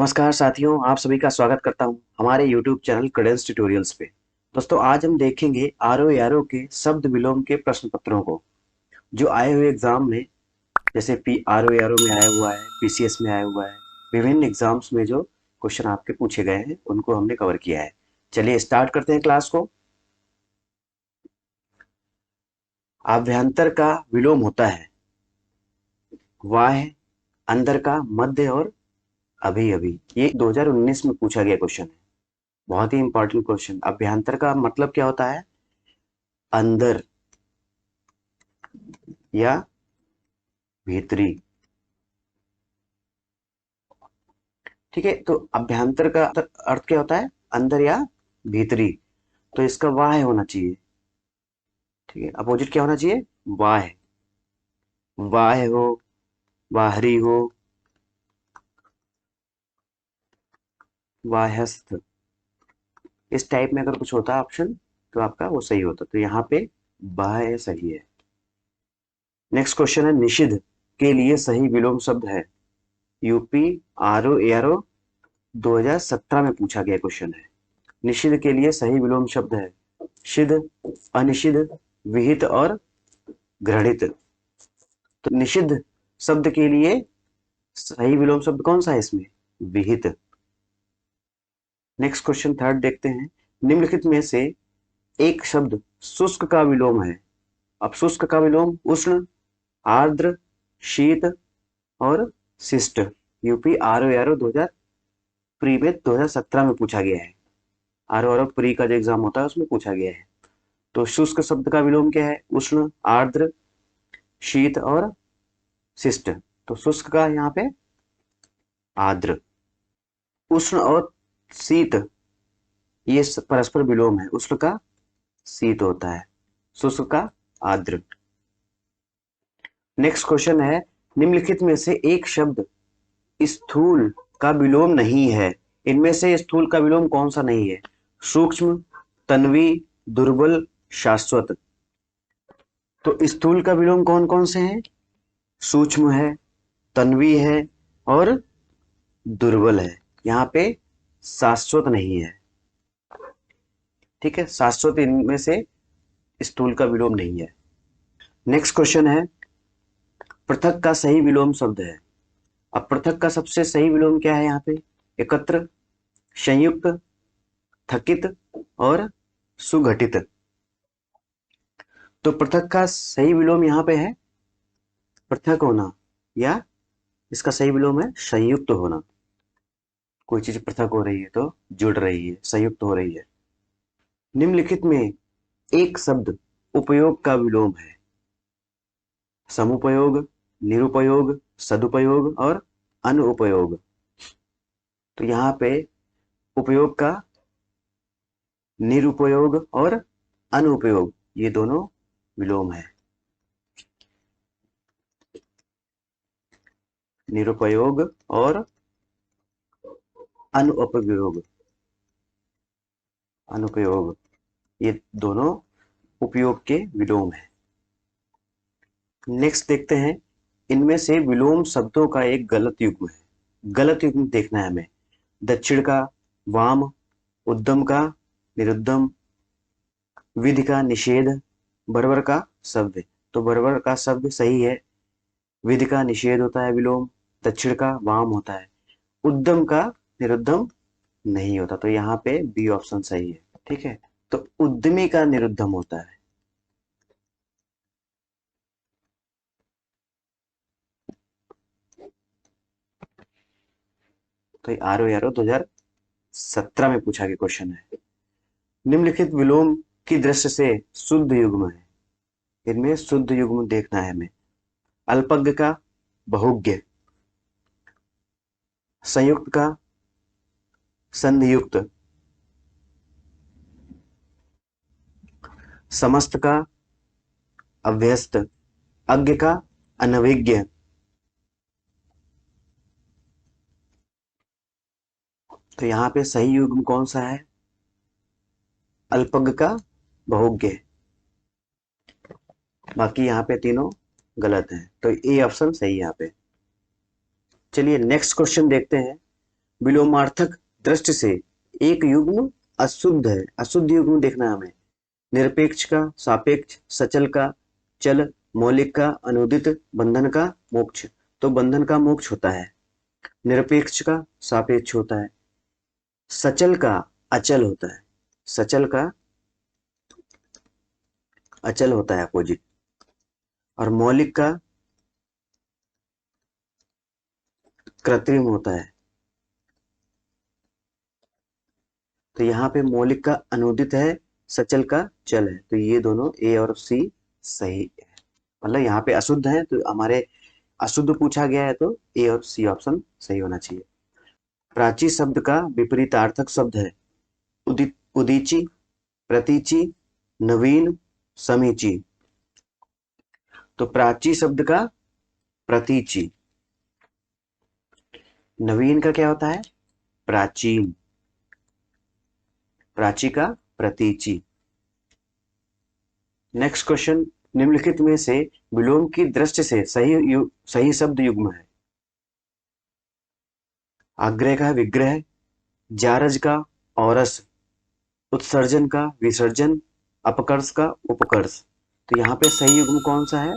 नमस्कार साथियों, आप सभी का स्वागत करता हूं हमारे YouTube चैनल क्रेडेंस ट्यूटोरियल्स पे। दोस्तों, आज हम देखेंगे आर ओ यारो के शब्द विलोम के प्रश्न पत्रों को जो आए हुए एग्जाम में, जैसे पी आर ओ यारो में आया हुआ है, पीसीएस में आया हुआ है। विभिन्न एग्जाम्स में जो क्वेश्चन आपके पूछे गए हैं उनको हमने कवर किया है। चलिए स्टार्ट करते हैं क्लास को। आभ्यंतर का विलोम होता है बाह्य, अंदर का, मध्य और अभी अभी। ये 2019 में पूछा गया क्वेश्चन है। बहुत ही इंपॉर्टेंट क्वेश्चन। अभ्यंतर का मतलब क्या होता है? अंदर या भीतरी। ठीक है, तो अभ्यंतर का अर्थ क्या होता है? अंदर या भीतरी। तो इसका वाह्य होना चाहिए। ठीक है, अपोजिट क्या होना चाहिए? वाह्य। वाह्य हो, बाहरी हो, वाह्यस्थ। इस टाइप में अगर कुछ होता ऑप्शन तो आपका वो सही होता। तो यहाँ पे बाह्य सही है। नेक्स्ट क्वेश्चन है, निषिद्ध के लिए सही विलोम शब्द है। UP R O A R O 2017 में पूछा गया क्वेश्चन है। निषिद्ध के लिए सही विलोम शब्द है सिद्ध, अनिषिद्ध, विहित और घृणित। तो निषिद्ध शब्द के लिए सही विलोम शब्द कौन सा है इसमें? विहित। नेक्स्ट क्वेश्चन थर्ड देखते हैं। निम्नलिखित में से एक शब्द शुष्क का विलोम है। अब शुष्क का विलोम उष्ण, आर्द्र, शीत और शिष्ट। UP R O R O 2000 pre में 2017 में पूछा गया है। आर ओ प्री का जो एग्जाम होता है उसमें पूछा गया है। तो शुष्क शब्द का विलोम क्या है? उष्ण, आर्द्र, शीत और शिष्ट। तो शुष्क का यहाँ पे आर्द्र। उष्ण और शीत ये परस्पर विलोम है। उष्ण का शीत होता है, शुष्क का आर्द्र। नेक्स्ट क्वेश्चन है, निम्नलिखित में से एक शब्द स्थूल का विलोम नहीं है। इनमें से स्थूल का विलोम कौन सा नहीं है? सूक्ष्म, तन्वी, दुर्बल, शाश्वत। तो स्थूल का विलोम कौन कौन से हैं? सूक्ष्म है, तन्वी है और दुर्बल है। यहाँ पे शाश्वत नहीं है। ठीक है, शाश्वत इनमें से स्थूल का विलोम नहीं है। नेक्स्ट क्वेश्चन है, पृथक का सही विलोम शब्द है। अब पृथक का सबसे सही विलोम क्या है यहाँ पे? एकत्र, संयुक्त, थकित और सुघटित। तो पृथक का सही विलोम यहाँ पे है पृथक होना, या इसका सही विलोम है संयुक्त होना। कोई चीज पृथक हो रही है तो जुड़ रही है, संयुक्त हो रही है। निम्नलिखित में एक शब्द उपयोग का विलोम है। समुपयोग, निरुपयोग, सदुपयोग और अनुपयोग। तो यहाँ पे उपयोग का निरुपयोग और अनुपयोग ये दोनों विलोम है। निरुपयोग और अनुपयोग, अनुपयोग ये दोनों उपयोग के विलोम है। नेक्स्ट देखते हैं, इनमें से विलोम शब्दों का एक गलत युग्म है। गलत युग्म देखना है हमें। दक्षिण का वाम, उद्यम का निरुद्धम, विधि का निषेध, बर्बर का शब्द। तो बर्बर का शब्द सही है। विधि का निषेध होता है विलोम, दक्षिण का वाम होता है, उद्यम का निरुद्धम नहीं होता। तो यहाँ पे बी ऑप्शन सही है। ठीक है, तो उद्यमी का निरुद्धम होता है। तो आर ओ आर ओ 2017 में पूछा गया क्वेश्चन है। निम्नलिखित विलोम की दृष्टि से शुद्ध युग्म है। इनमें शुद्ध युग्म देखना है हमें। अल्पज्ञ का बहुज्ञ, संयुक्त का संधियुक्त, समस्त का अभ्यस्त, अज्ञ का अनभिज्ञ। तो यहाँ पे सही युग्म कौन सा है? अल्पज्ञ का बहुज्ञ। बाकी यहाँ पे तीनों गलत हैं। तो ए ऑप्शन सही है यहाँ पे। चलिए नेक्स्ट क्वेश्चन देखते हैं। विलोमार्थक दृष्टि से एक युग्म अशुद्ध है, अशुद्ध युग्म देखना है हमें। निरपेक्ष का, सापेक्ष, सचल का, चल, मौलिक का, अनुदित, बंधन का, मोक्ष। तो बंधन का मोक्ष होता है, निरपेक्ष का सापेक्ष होता है, सचल का अचल होता है, सचल का अचल होता है अपोजिट, और मौलिक का कृत्रिम होता है। तो यहाँ पे मौलिक का अनुदित है, सचल का चल है, तो ये दोनों ए और सी सही है। मतलब यहाँ पे अशुद्ध है तो हमारे अशुद्ध पूछा गया है तो ए और सी ऑप्शन सही होना चाहिए। प्राची शब्द का विपरीतार्थक शब्द है उदित, उदीची, प्रतीची, नवीन, समीची। तो प्राची शब्द का प्रतीची, नवीन का क्या होता है प्राचीन, प्राची का प्रतीची। नेक्स्ट क्वेश्चन, निम्नलिखित में से विलोम की दृष्टि से सही शब्द युग्म है। आग्रह का विग्रह, जारज का औरस, उत्सर्जन का विसर्जन, अपकर्ष का उपकर्ष। तो यहाँ पे सही युग्म कौन सा है,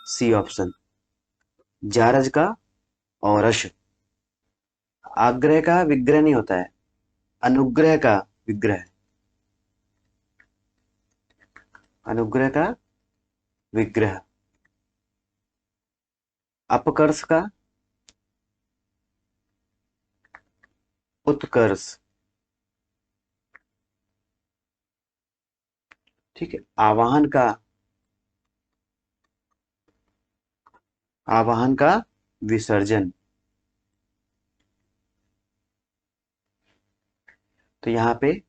सी ऑप्शन, जारज का औरस। आग्रह का विग्रह नहीं होता है, अनुग्रह का विग्रह, अनुग्रह का विग्रह। अपकर्ष का उत्कर्ष, ठीक है। आवाहन का, आवाहन का विसर्जन। तो यहाँ पे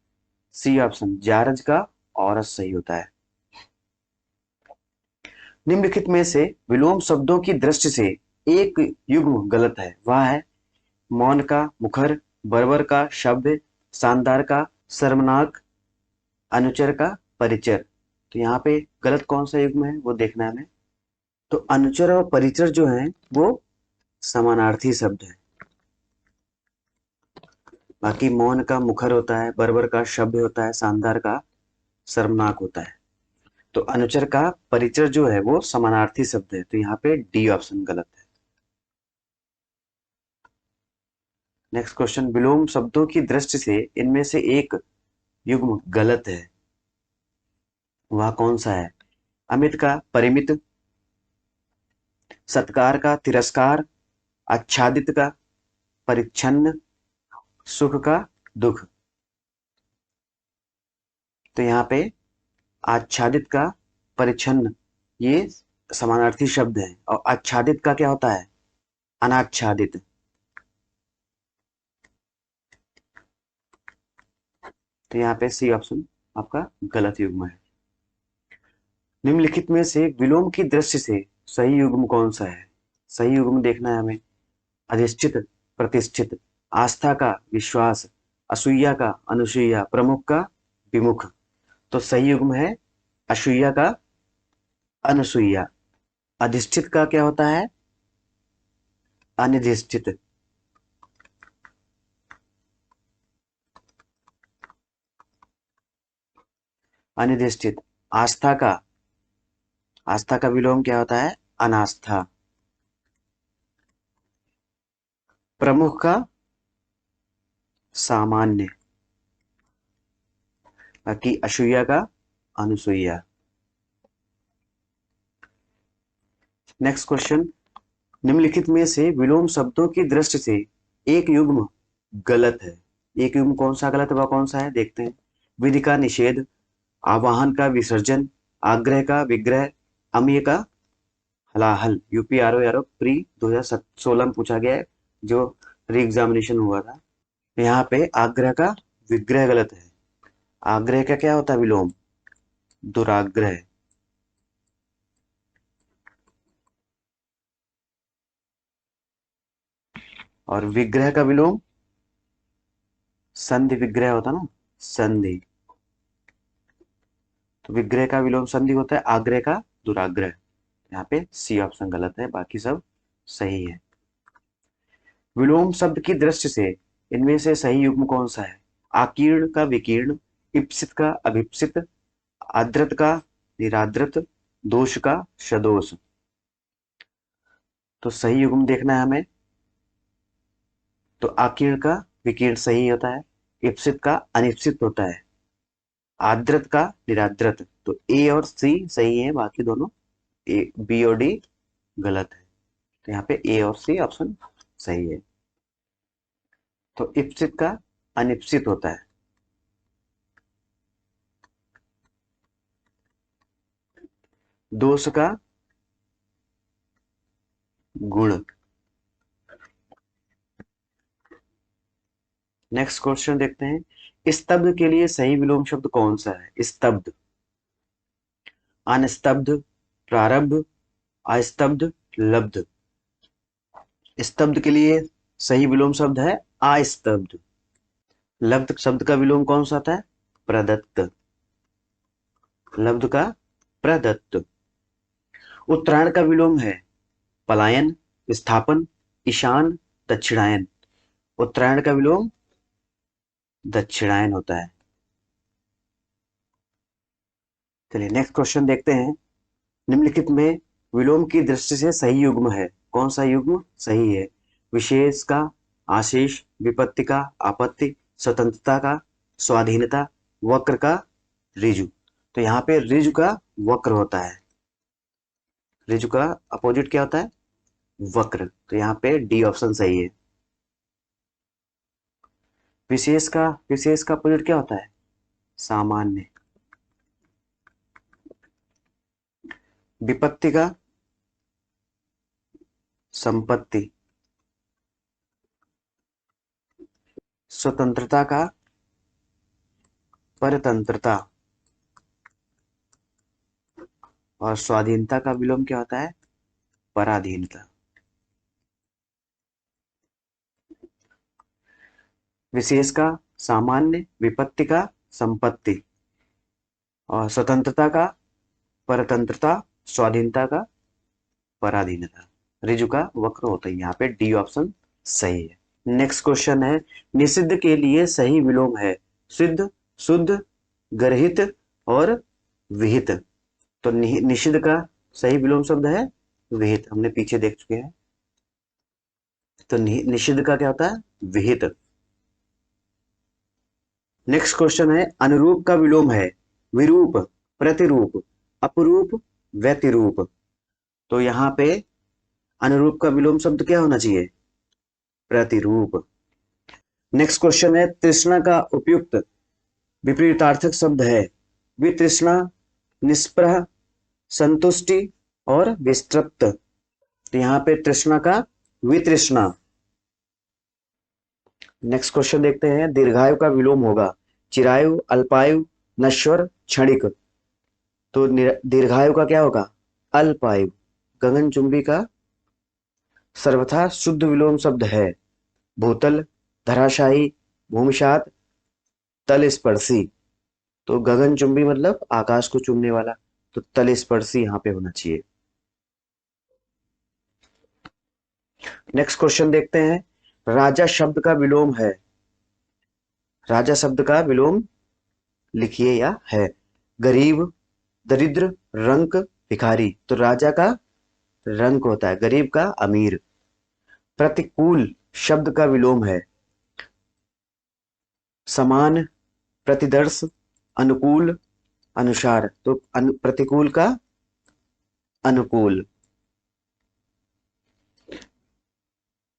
सी ऑप्शन, जारज का औरस सही होता है। निम्नलिखित में से विलोम शब्दों की दृष्टि से एक युग्म गलत है, वह है मौन का मुखर, बर्बर का शब्द, शानदार का शर्मनाक, अनुचर का परिचर। तो यहाँ पे गलत कौन सा युग्म है वो देखना है हमें। तो अनुचर और परिचर जो है वो समानार्थी शब्द है। बाकी मौन का मुखर होता है, बर्बर का शब्द होता है, शानदार का शर्मनाक होता है। तो अनुचर का परिचर जो है वो समानार्थी शब्द है, तो यहाँ पे डी ऑप्शन गलत है। नेक्स्ट क्वेश्चन, विलोम शब्दों की दृष्टि से इनमें से एक युग्म गलत है, वह कौन सा है। अमित का परिमित, सत्कार का तिरस्कार, आच्छादित का परिच्छन्न, सुख का दुख। तो यहाँ पे आच्छादित का परिच्छन्न ये समानार्थी शब्द है, और आच्छादित का क्या होता है अनाच्छादित। तो यहाँ पे सी ऑप्शन आपका गलत युग्म है। निम्नलिखित में से विलोम की दृष्टि से सही युग्म कौन सा है। सही युग्म देखना है हमें। अधिष्ठित, प्रतिष्ठित, आस्था का विश्वास, असूया का अनुसूया, प्रमुख का विमुख। तो सही युग्म है असूया का अनुसूया। अधिष्ठित का क्या होता है अनिधिष्ठित। अनिधिष्ठित। आस्था का, आस्था का विलोम क्या होता है अनास्था। प्रमुख का सामान्य, बाकी असूया का अनुसूया। नेक्स्ट क्वेश्चन, निम्नलिखित में से विलोम शब्दों की दृष्टि से एक युग्म गलत है। एक युग्म कौन सा गलत है वह कौन सा है देखते हैं। विधि का निषेध, आवाहन का विसर्जन, आग्रह का विग्रह, अम्य का हलाहल। यूपीआरओ यारो प्री 2016 में पूछा गया है, जो री एग्जामिनेशन हुआ था। यहाँ पे आग्रह का विग्रह गलत है। आग्रह का क्या होता है विलोम दुराग्रह। और विग्रह का विलोम संधि विग्रह होता ना, संधि। तो विग्रह का विलोम संधि होता है, आग्रह का दुराग्रह। यहाँ पे सी ऑप्शन गलत है, बाकी सब सही है। विलोम शब्द की दृष्टि से इनमें से सही युग्म कौन सा है? आकीर्ण का विकीर्ण, इप्सित का अभिप्सित, आद्रत का निराद्रत, दोष का सदोष। तो सही युग्म देखना है हमें। तो आकीर्ण का विकीर्ण सही होता है, इप्सित का अनिप्सित होता है, आद्रत का निराद्रत। तो ए और सी सही है, बाकी दोनों ए बी और डी गलत है। तो यहाँ पे ए और सी ऑप्शन सही है। तो इप्सित का अनिप्सित होता है। दोष का गुण। नेक्स्ट क्वेश्चन देखते हैं, स्तब्ध के लिए सही विलोम शब्द कौन सा है? स्तब्ध, अनस्तब्ध, प्रारब्ध, अस्तब्ध, लब्ध। स्तब्ध के लिए सही विलोम शब्द है अस्तब्ध। लब्ध शब्द का विलोम कौन सा आता है? प्रदत्त। लब्ध का प्रदत्त। उत्तरायण का विलोम है पलायन, विस्थापन, ईशान, दक्षिणायन। उत्तरायण का विलोम दक्षिणायन होता है। चलिए नेक्स्ट क्वेश्चन देखते हैं, निम्नलिखित में विलोम की दृष्टि से सही युग्म है? कौन सा युग्म सही है? विशेष का आशीष, विपत्ति का आपत्ति, स्वतंत्रता का स्वाधीनता, वक्र का ऋजु। तो यहाँ पे ऋजु का वक्र होता है। ऋजु का अपोजिट क्या होता है? वक्र। तो यहाँ पे डी ऑप्शन सही है। विशेष का अपोजिट क्या होता है? सामान्य। विपत्ति का संपत्ति। स्वतंत्रता का परतंत्रता। और स्वाधीनता का विलोम क्या होता है? पराधीनता। विशेष का सामान्य, विपत्ति का संपत्ति, और स्वतंत्रता का परतंत्रता, स्वाधीनता का पराधीनता। ऋजु का वक्र होता है। यहाँ पे डी ऑप्शन सही है। नेक्स्ट क्वेश्चन है, निषिद्ध के लिए सही विलोम है सिद्ध, शुद्ध, गर्हित और विहित। तो निषिद्ध का सही विलोम शब्द है विहित, हमने पीछे देख चुके हैं। तो निषिद्ध का क्या होता है? विहित। नेक्स्ट क्वेश्चन है, अनुरूप का विलोम है विरूप, प्रतिरूप, अपरूप, व्यतिरूप। तो यहाँ पे अनुरूप का विलोम शब्द क्या होना चाहिए? प्रतिरूप। नेक्स्ट क्वेश्चन है, तृष्णा का उपयुक्त विपरीतार्थक शब्द है वितृष्णा, निष्प्रह, संतुष्टि और विस्तृप्त। तो यहाँ पे तृष्णा का वितृष्णा। नेक्स्ट क्वेश्चन देखते हैं, दीर्घायु का विलोम होगा चिरायु, अल्पायु, नश्वर, क्षणिक। तो दीर्घायु का क्या होगा? अल्पायु। गगनचुंबी का सर्वथा शुद्ध विलोम शब्द है भूतल, धराशायी, भूमिशात, तल स्पर्शी। तो गगनचुंबी मतलब आकाश को चूमने वाला, तो तल स्पर्शी यहाँ पे होना चाहिए। नेक्स्ट क्वेश्चन देखते हैं, राजा शब्द का विलोम है, राजा शब्द का विलोम लिखिए या है गरीब, दरिद्र, रंक, भिखारी। तो राजा का रंक होता है, गरीब का अमीर। प्रतिकूल शब्द का विलोम है समान, प्रतिदर्श, अनुकूल, अनुसार। तो प्रतिकूल का अनुकूल।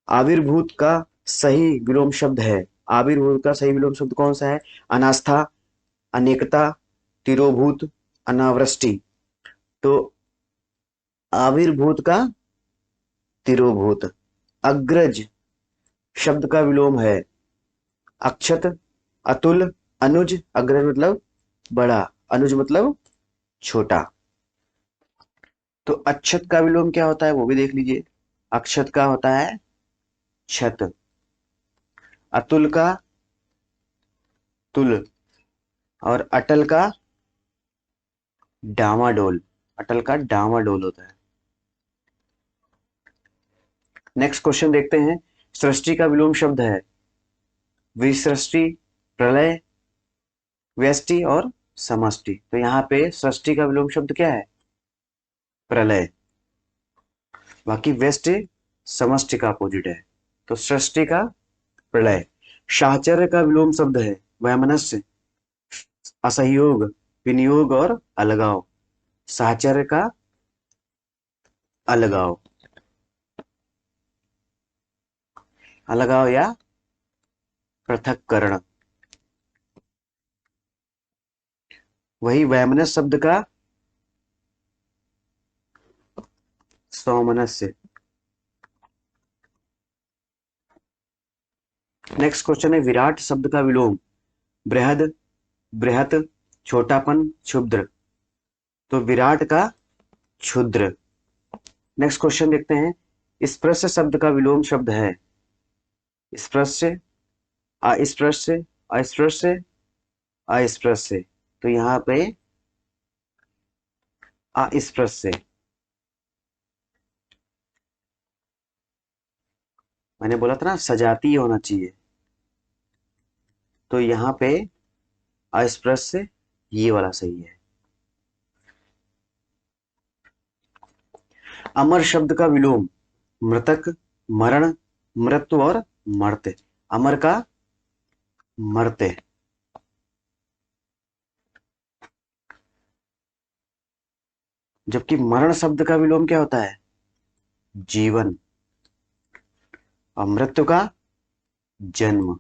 आविर्भूत का सही विलोम शब्द है, आविर्भूत का सही विलोम शब्द कौन सा है? अनास्था, अनेकता, तिरोभूत, अनावृष्टि। तो आविर्भूत का तिरोभूत। अग्रज शब्द का विलोम है अक्षत, अतुल, अनुज। अग्रज मतलब बड़ा, अनुज मतलब छोटा। तो अक्षत का विलोम क्या होता है वो भी देख लीजिए। अक्षत का होता है छत, अतुल का तुल, और अटल का डामाडोल। अटल का डामाडोल होता है। नेक्स्ट क्वेश्चन देखते हैं, सृष्टि का विलोम शब्द है विसृष्टि, प्रलय, व्यष्टि और समष्टि। तो यहाँ पे सृष्टि का विलोम शब्द क्या है? प्रलय। बाकी व्यष्टि समष्टि का अपोजिट है, तो सृष्टि का प्रलय। साहचर्य का विलोम शब्द है वैमनस्य, असहयोग, विनियोग और अलगाव। साहचर्य का अलगाव, अलगाव या पृथक्करण। वही वैमनस्य शब्द का सौमनस्य। नेक्स्ट क्वेश्चन है विराट शब्द का विलोम बृहद, बृहत, छोटापन, क्षुद्र। तो विराट का क्षुद्र। नेक्स्ट क्वेश्चन देखते हैं स्पृश्य शब्द का विलोम शब्द है स्पृश्य, अस्पृश्य, अस्पृश्य, अस्पृश्य। तो यहाँ पे अस्पृश्य। मैंने बोला था ना सजातीय होना चाहिए, तो यहाँ पे अस्पृश्य ये वाला सही है। अमर शब्द का विलोम मृतक, मरण, मृत्यु और मर्त्य। अमर का मर्त्य। जबकि मरण शब्द का विलोम क्या होता है? जीवन। और मृत्यु का जन्म।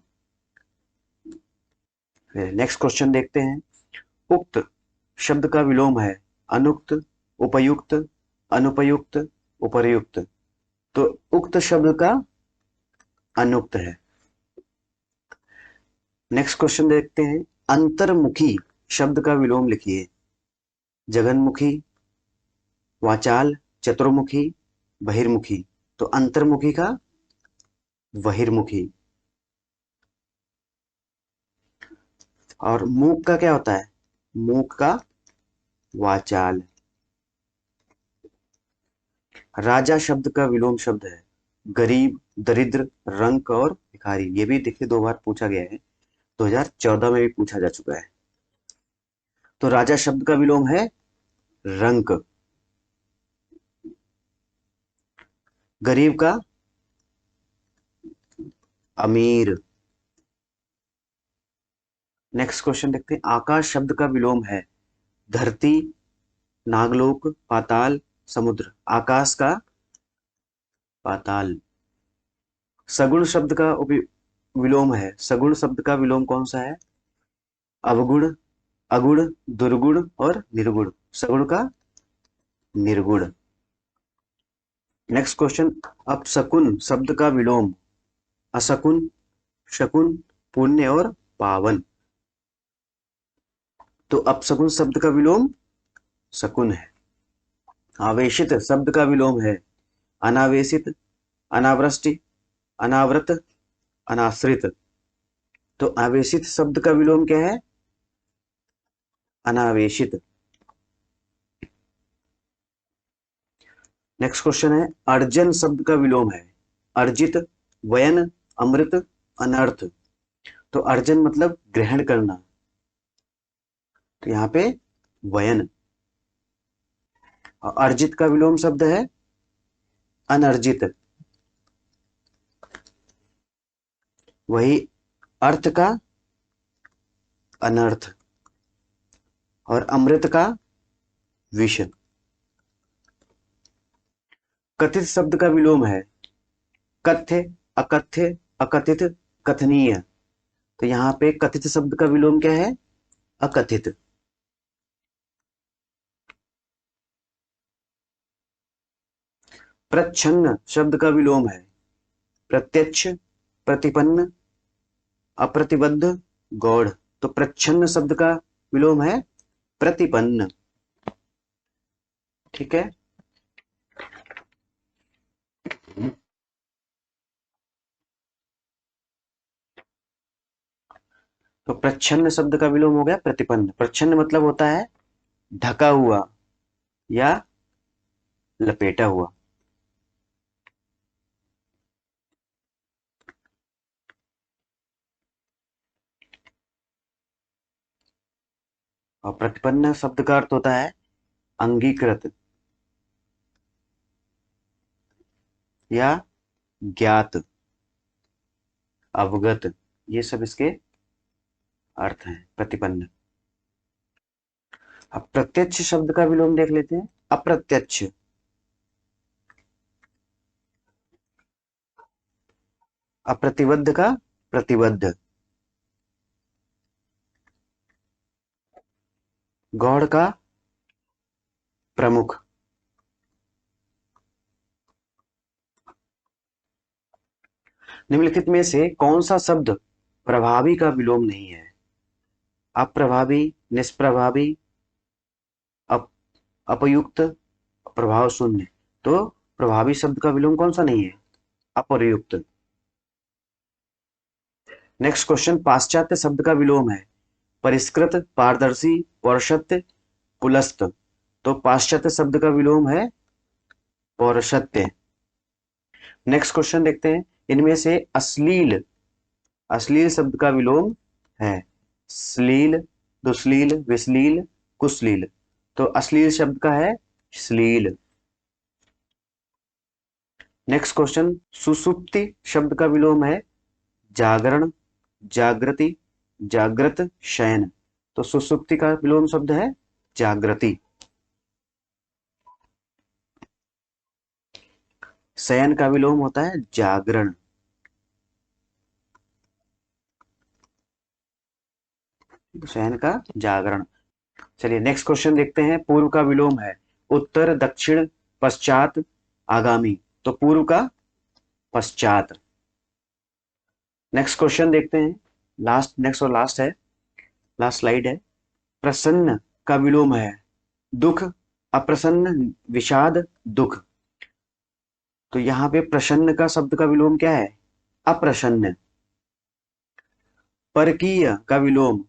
नेक्स्ट क्वेश्चन देखते हैं उक्त शब्द का विलोम है अनुक्त, उपयुक्त, अनुपयुक्त, उपर्युक्त। तो उक्त शब्द का अनुक्त है। नेक्स्ट क्वेश्चन देखते हैं अंतर्मुखी शब्द का विलोम लिखिए जगन्मुखी, वाचाल, चतुर्मुखी, बहिर्मुखी। तो अंतर्मुखी का बहिर्मुखी। और मूक का क्या होता है? मूक का वाचाल। राजा शब्द का विलोम शब्द है गरीब, दरिद्र, रंक और भिखारी। ये भी देखिए 2 बार पूछा गया है, 2014 में भी पूछा जा चुका है। तो राजा शब्द का विलोम है रंक। गरीब का अमीर। नेक्स्ट क्वेश्चन देखते हैं आकाश शब्द का विलोम है धरती, नागलोक, पाताल, समुद्र। आकाश का पाताल। सगुण शब्द का विलोम है सगुण शब्द का विलोम कौन सा है? अवगुण, अगुण, दुर्गुण और निर्गुण। सगुण का निर्गुण। नेक्स्ट क्वेश्चन अपशकुन शब्द का विलोम असकुन, शकुन, पुण्य और पावन। तो अपशकुन शब्द का विलोम शकुन है। आवेशित शब्द का विलोम है अनावेशित, अनावृष्टि, अनावृत, अनाश्रित। तो आवेशित शब्द का विलोम क्या है? अनावेशित। नेक्स्ट क्वेश्चन है अर्जन शब्द का विलोम है अर्जित, वयन, अमृत, अनर्थ। तो अर्जन मतलब ग्रहण करना, तो यहाँ पे वयन। और अर्जित का विलोम शब्द है अनर्जित। वही अर्थ का अनर्थ और अमृत का विष। कथित शब्द का विलोम है कथ्य, अकथ्य, अकथित, कथनीय। तो यहाँ पे कथित शब्द का विलोम क्या है? अकथित। प्रच्छन्न शब्द का विलोम है प्रत्यक्ष, प्रतिपन्न, अप्रतिबद्ध, गौड़। तो प्रच्छन्न शब्द का विलोम है प्रतिपन्न। ठीक है। तो प्रच्छन्न शब्द का विलोम हो गया प्रतिपन्न। प्रच्छन्न मतलब होता है ढका हुआ या लपेटा हुआ। और प्रतिपन्न शब्द का अर्थ होता है अंगीकृत या ज्ञात, अवगत, ये सब इसके अर्थ हैं प्रतिपन्न। अब प्रत्यक्ष शब्द का विलोम देख लेते हैं। अप्रत्यक्ष, अप्रतिबद्ध का प्रतिबद्ध, गौड़ का प्रमुख। निम्नलिखित में से कौन सा शब्द प्रभावी का विलोम नहीं है? अप्रभावी, निष्प्रभावी, अप, अपयुक्त, प्रभाव शून्य। तो प्रभावी शब्द का विलोम कौन सा नहीं है? अप्रयुक्त। नेक्स्ट क्वेश्चन, पाश्चात्य शब्द का विलोम है परिष्कृत, पारदर्शी, पौरुषत्य, पुलस्त। तो पाश्चात्य शब्द का विलोम है पौरुषत्य। नेक्स्ट क्वेश्चन देखते हैं, इनमें से अश्लील, अश्लील शब्द का विलोम है श्लील, दुश्लील, विश्लील, कुश्लील। तो अश्लील शब्द का है श्लील। नेक्स्ट क्वेश्चन, सुसुप्ति शब्द का विलोम है जागरण, जागृति, जागृत, शयन। तो सुसुप्ति का विलोम शब्द है जागृति। शयन का विलोम होता है जागरण। शयन का जागरण। चलिए नेक्स्ट क्वेश्चन देखते हैं, पूर्व का विलोम है उत्तर, दक्षिण, पश्चात, आगामी। तो पूर्व का पश्चात। नेक्स्ट क्वेश्चन देखते हैं, नेक्स्ट और लास्ट है, लास्ट स्लाइड है। प्रसन्न का विलोम है दुख, अप्रसन्न, विषाद, दुख। तो यहां पे प्रसन्न का शब्द का विलोम क्या है? अप्रसन्न। परकीय का विलोम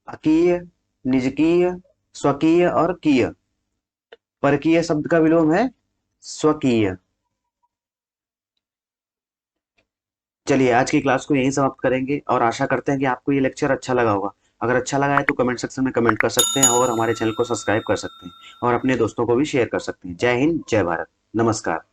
अकीय, निजकीय, स्वकीय और कीय। परकीय शब्द का विलोम है स्वकीय। चलिए आज की क्लास को यहीं समाप्त करेंगे और आशा करते हैं कि आपको ये लेक्चर अच्छा लगा होगा। अगर अच्छा लगा है तो कमेंट सेक्शन में कमेंट कर सकते हैं और हमारे चैनल को सब्सक्राइब कर सकते हैं और अपने दोस्तों को भी शेयर कर सकते हैं। जय हिंद, जय भारत, नमस्कार।